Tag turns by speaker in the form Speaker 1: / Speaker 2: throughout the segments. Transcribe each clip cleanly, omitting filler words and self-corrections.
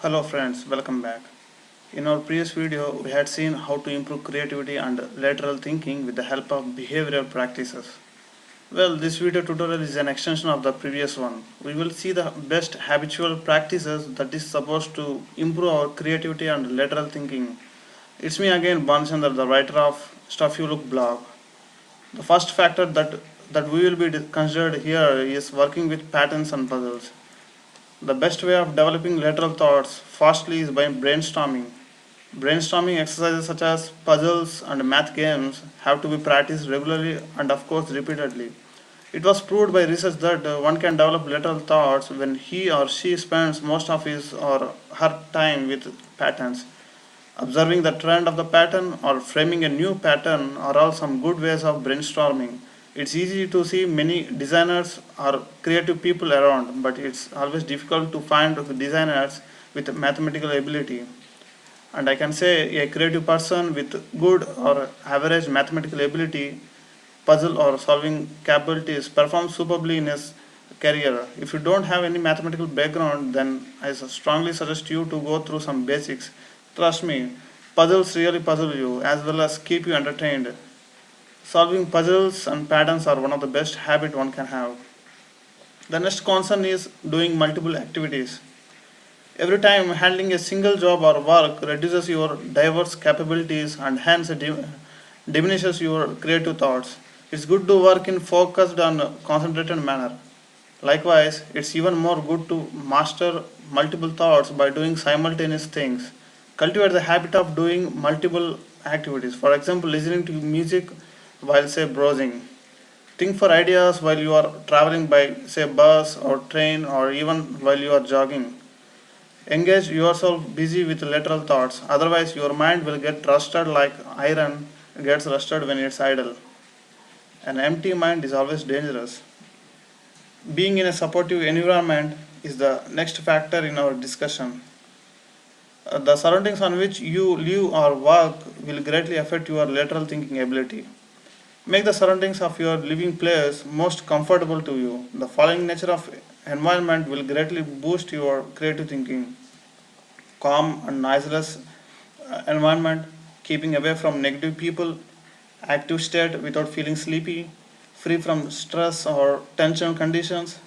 Speaker 1: Hello friends, welcome back. In our previous video, we had seen how to improve creativity and lateral thinking with the help of behavioral practices. Well, this video tutorial is an extension of the previous one. We will see the best habitual practices that is supposed to improve our creativity and lateral thinking. It's me again, Banachandra, the writer of Stuff You Look blog. The first factor that we will be considered here is working with patterns and puzzles. The best way of developing lateral thoughts fastly is by brainstorming. Brainstorming exercises such as puzzles and math games have to be practiced regularly and, of course, repeatedly. It was proved by research that one can develop lateral thoughts when he or she spends most of his or her time with patterns. Observing the trend of the pattern or framing a new pattern are all some good ways of brainstorming. It's easy to see many designers or creative people around, but it's always difficult to find designers with mathematical ability. And I can say a creative person with good or average mathematical ability, puzzle or solving capabilities performs superbly in his career. If you don't have any mathematical background, then I strongly suggest you to go through some basics. Trust me, puzzles really puzzle you as well as keep you entertained. Solving puzzles and patterns are one of the best habit one can have. The next concern is doing multiple activities. Every time handling a single job or work reduces your diverse capabilities and hence diminishes your creative thoughts. It's good to work in focused and concentrated manner. Likewise, it's even more good to master multiple thoughts by doing simultaneous things. Cultivate the habit of doing multiple activities. For example, listening to music while, say, browsing. Think for ideas while you are traveling by, say, bus or train or even while you are jogging. Engage yourself busy with lateral thoughts, otherwise, your mind will get rusted like iron gets rusted when it's idle. An empty mind is always dangerous. Being in a supportive environment is the next factor in our discussion. The surroundings on which you live or work will greatly affect your lateral thinking ability. Make the surroundings of your living place most comfortable to you. The following nature of environment will greatly boost your creative thinking. Calm and noiseless environment, keeping away from negative people, active state without feeling sleepy, free from stress or tension conditions,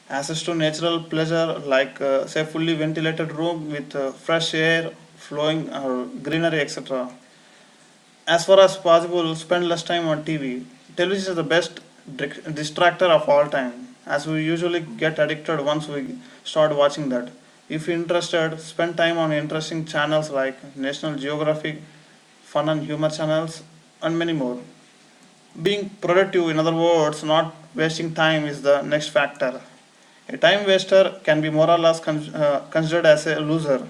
Speaker 1: access to natural pleasure like say fully ventilated room with fresh air flowing or greenery, etc. As far as possible, spend less time on TV. Television is the best distractor of all time, as we usually get addicted once we start watching that. If you're interested, spend time on interesting channels like National Geographic, fun and humor channels, and many more. Being productive, in other words, not wasting time, is the next factor. A time waster can be more or less considered as a loser.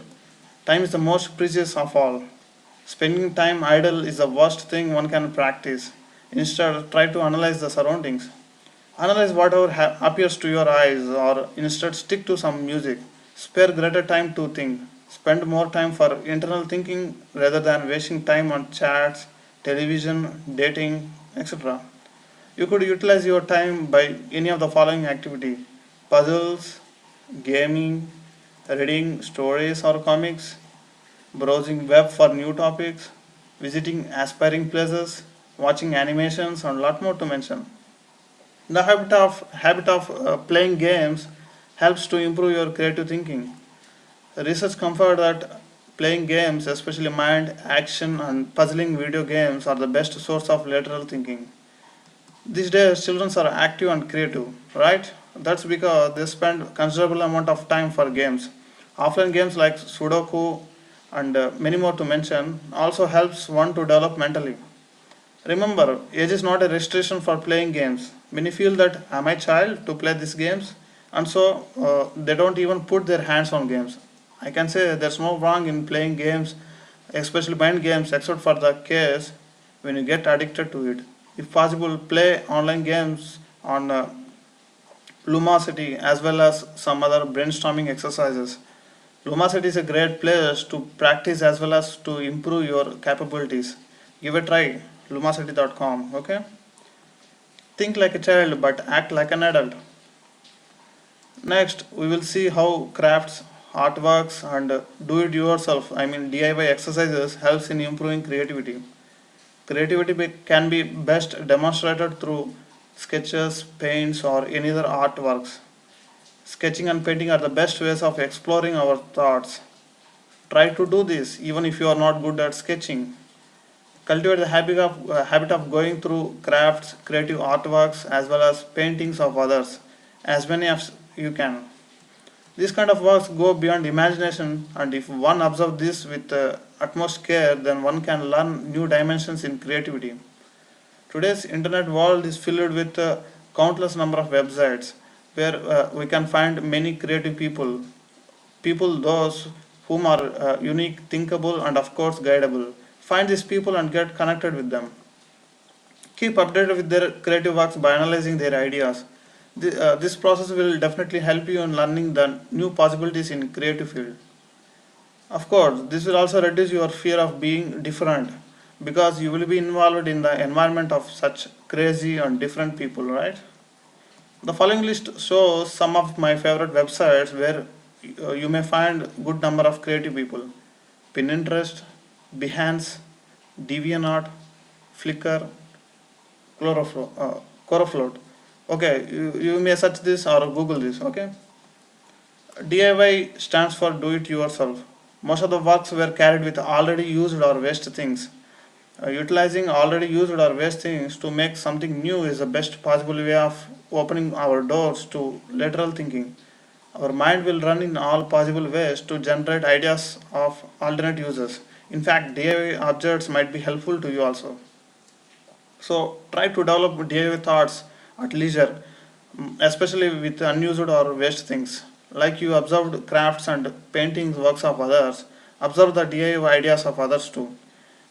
Speaker 1: Time is the most precious of all. Spending time idle is the worst thing one can practice. Instead, try to analyze the surroundings. Analyze whatever appears to your eyes, or instead stick to some music. Spare greater time to think. Spend more time for internal thinking rather than wasting time on chats, television, dating, etc. You could utilize your time by any of the following activity: puzzles, gaming, reading stories or comics, browsing web for new topics, visiting aspiring places, watching animations, and a lot more to mention. The habit of playing games helps to improve your creative thinking. Research confirmed that playing games, especially mind, action, and puzzling video games, are the best source of lateral thinking. These days, children are active and creative, right? That's because they spend considerable amount of time for games. Offline games like Sudoku and many more to mention also helps one to develop mentally. Remember, age is not a restriction for playing games. Many feel that am I child to play these games, and so they don't even put their hands on games. I can say there's no wrong in playing games, especially mind games, except for the case when you get addicted to it. If possible, play online games on Lumosity as well as some other brainstorming exercises. Lumosity is a great place to practice as well as to improve your capabilities. Give a try, lumosity.com. Okay? Think like a child but act like an adult. Next, we will see how crafts, artworks, and do-it-yourself, I mean DIY exercises helps in improving creativity. Creativity can be best demonstrated through sketches, paints, or any other artworks. Sketching and painting are the best ways of exploring our thoughts. Try to do this even if you are not good at sketching. Cultivate the habit of going through crafts, creative artworks, as well as paintings of others, as many as you can. These kind of works go beyond imagination, and if one observes this with utmost care, then one can learn new dimensions in creativity. Today's internet world is filled with countless number of websites where we can find many creative people those whom are unique, thinkable, and of course guidable. Find these people and get connected with them. Keep updated with their creative works by analyzing their ideas. This process will definitely help you in learning the new possibilities in creative field. Of course, this will also reduce your fear of being different because you will be involved in the environment of such crazy and different people, right? The following list shows some of my favorite websites where you may find good number of creative people. Pinterest, Behance, DeviantArt, Flickr, Corofloat. Okay, you may search this or Google this. Okay, DIY stands for do it yourself. Most of the works were carried with already used or waste things. Utilizing already used or waste things to make something new is the best possible way of opening our doors to lateral thinking. Our mind will run in all possible ways to generate ideas of alternate uses. In fact, DIY objects might be helpful to you also. So try to develop DIY thoughts at leisure, especially with unused or waste things. Like you observed crafts and paintings works of others, observe the DIY ideas of others too.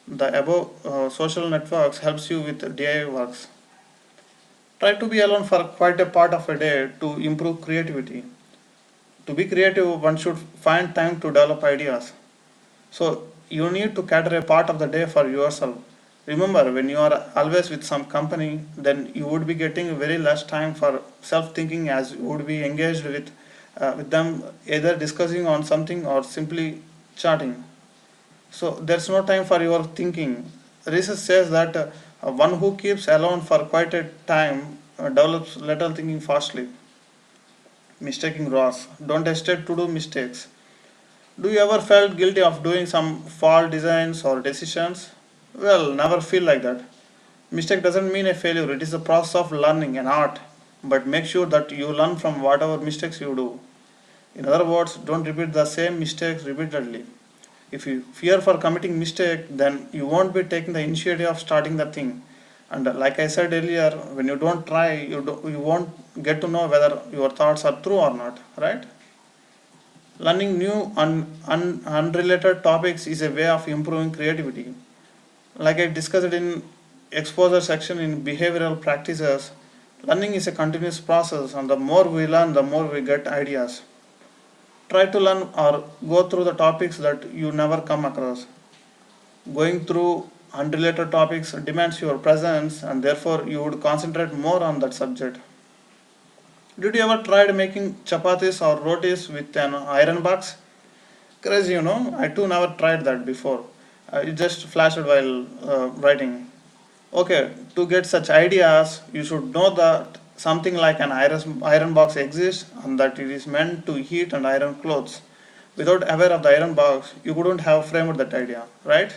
Speaker 1: The above social networks helps you with DIY works. Try to be alone for quite a part of a day to improve creativity. To be creative, one should find time to develop ideas. So you need to cater a part of the day for yourself. Remember, when you are always with some company, then you would be getting very less time for self-thinking as you would be engaged with them either discussing on something or simply chatting. So there's no time for your thinking. Research says that one who keeps alone for quite a time develops lateral thinking fastly. Mistaking Ross. Don't hesitate to do mistakes. Do you ever felt guilty of doing some fault designs or decisions? Well, never feel like that. Mistake doesn't mean a failure, it is a process of learning, an art. But make sure that you learn from whatever mistakes you do. In other words, don't repeat the same mistakes repeatedly. If you fear for committing mistake, then you won't be taking the initiative of starting the thing. And like I said earlier, when you don't try, you won't get to know whether your thoughts are true or not, right? Learning new unrelated topics is a way of improving creativity. Like I discussed in exposure section in behavioral practices, learning is a continuous process, and the more we learn, the more we get ideas. Try to learn or go through the topics that you never come across. Going through unrelated topics demands your presence, and therefore you would concentrate more on that subject. Did you ever tried making chapatis or rotis with an iron box? Crazy, I too never tried that before. It just flashed while writing. Okay, to get such ideas, you should know that something like an iron box exists and that it is meant to heat and iron clothes. Without aware of the iron box, you couldn't have framed that idea, right?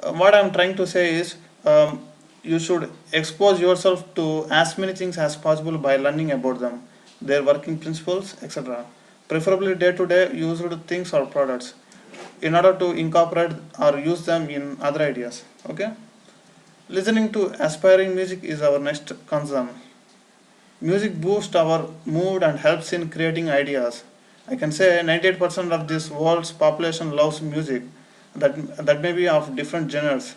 Speaker 1: What I'm trying to say is you should expose yourself to as many things as possible by learning about them, their working principles, etc. Preferably day to day used things or products in order to incorporate or use them in other ideas. Okay? Listening to aspiring music is our next concern. Music boosts our mood and helps in creating ideas. I can say 98% of this world's population loves music. That may be of different genres.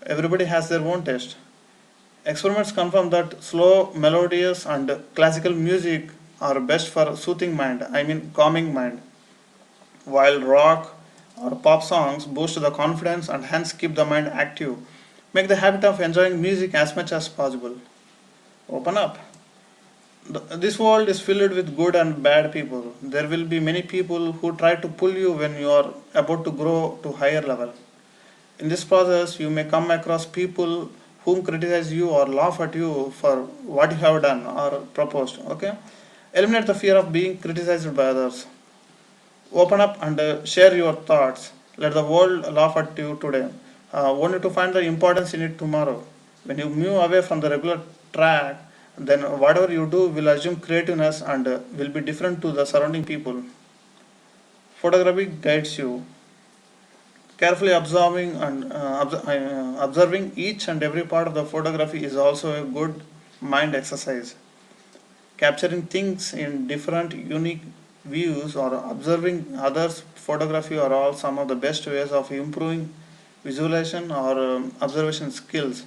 Speaker 1: Everybody has their own taste. Experiments confirm that slow, melodious, and classical music are best for soothing mind, I mean calming mind, while rock or pop songs boost the confidence and hence keep the mind active. Make the habit of enjoying music as much as possible. Open up. This world is filled with good and bad people. There will be many people who try to pull you when you are about to grow to higher level. In this process, you may come across people whom criticize you or laugh at you for what you have done or proposed. Okay, eliminate the fear of being criticized by others. Open up and share your thoughts. Let the world laugh at you today, only to find the importance in it tomorrow. When you move away from the regular track, then whatever you do will assume creativeness and will be different to the surrounding people. Photography guides you. Carefully observing each and every part of the photography is also a good mind exercise. Capturing things in different unique views or observing others' photography are all some of the best ways of improving visualization or observation skills.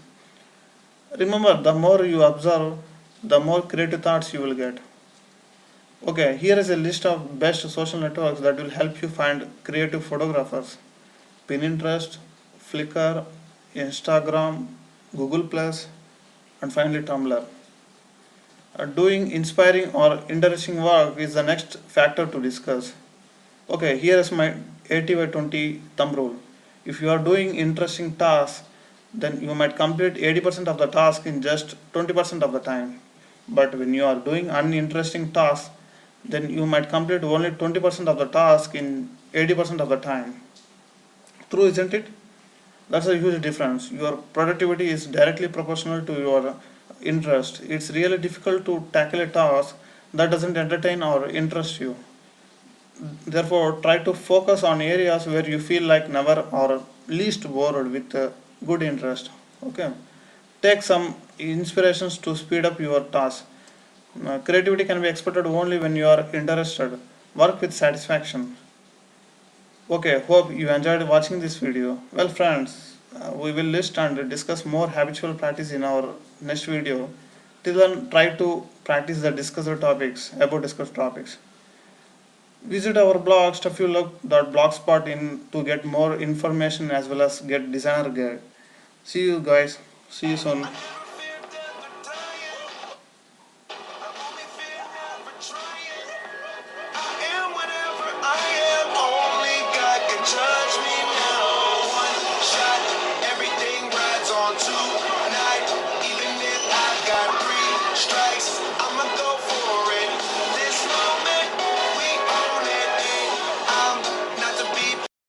Speaker 1: Remember, the more you observe, the more creative thoughts you will get. Okay, here is a list of best social networks that will help you find creative photographers. Pinterest, Flickr, Instagram, Google Plus, and finally Tumblr. Doing inspiring or interesting work is the next factor to discuss. Okay, here is my 80 by 20 thumb rule. If you are doing interesting tasks, then you might complete 80% of the task in just 20% of the time. But when you are doing uninteresting tasks, then you might complete only 20% of the task in 80% of the time. True, isn't it? That's a huge difference. Your productivity is directly proportional to your interest. It's really difficult to tackle a task that doesn't entertain or interest you. Therefore, try to focus on areas where you feel like never or least bored with good interest. Okay. Take some inspirations to speed up your task. Creativity can be expected only when you are interested. Work with satisfaction. Okay, hope you enjoyed watching this video. Well friends, we will list and discuss more habitual practice in our next video. Till then, try to practice the discussed topics. Visit our blog stuffyoulook.blogspot in to get more information as well as get designer guide. See you guys. See you soon.